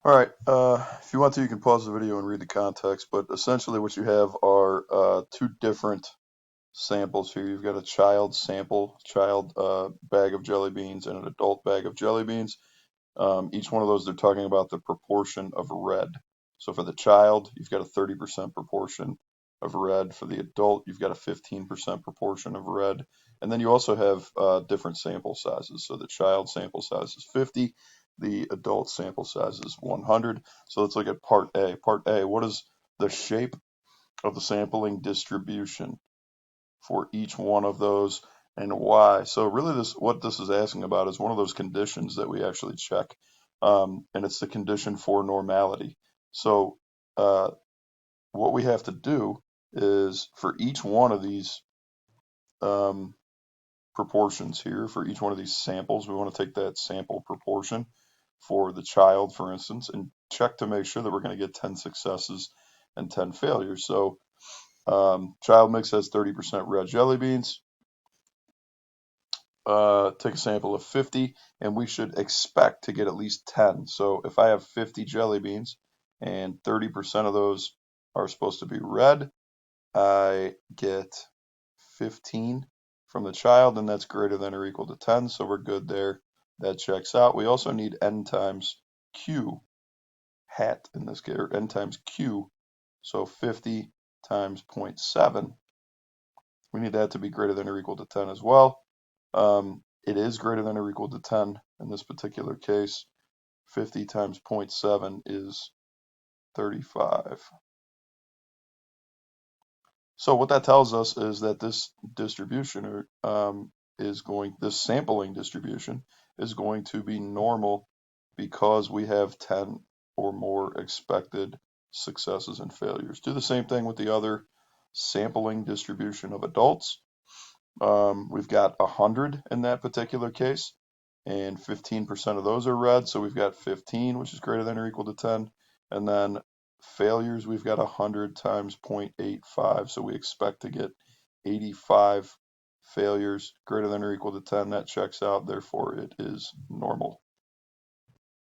All right. If you want to, you can pause the video and read the context. But essentially, what you have are two different samples here. You've got a child sample, child bag of jelly beans, and an adult bag of jelly beans. Each one of those, they're talking about the proportion of red. So for the child, you've got a 30% proportion of red. For the adult, you've got a 15% proportion of red. And then you also have different sample sizes. So the child sample size is 50, the adult sample size is 100. So let's look at part A. Part A, what is the shape of the sampling distribution for each one of those and why? So really what this is asking about is one of those conditions that we actually check. And it's the condition for normality. So uh, what we have to do is for each one of these um, proportions here, for each one of these samples, we want to take that sample proportion for the child, for instance, and check to make sure that we're going to get 10 successes and 10 failures. So child mix has 30% red jelly beans. Take a sample of 50, and we should expect to get at least 10. So if I have 50 jelly beans and 30% of those are supposed to be red, I get 15 from the child, and that's greater than or equal to 10. So we're good there. That checks out. We also need n times q hat in this case, or n times q. So 50 times zero point 0.7. We need that to be greater than or equal to 10 as well. It is greater than or equal to 10 in this particular case. 50 times zero point 0.7 is 35. So what that tells us is that this distribution this sampling distribution is going to be normal because we have 10 or more expected successes and failures. Do the same thing with the other sampling distribution of adults. We've got 100 in that particular case, and 15% of those are red. So we've got 15, which is greater than or equal to 10. And then failures, we've got 100 times 0.85. So we expect to get 85 failures greater than or equal to 10. That checks out. Therefore, it is normal.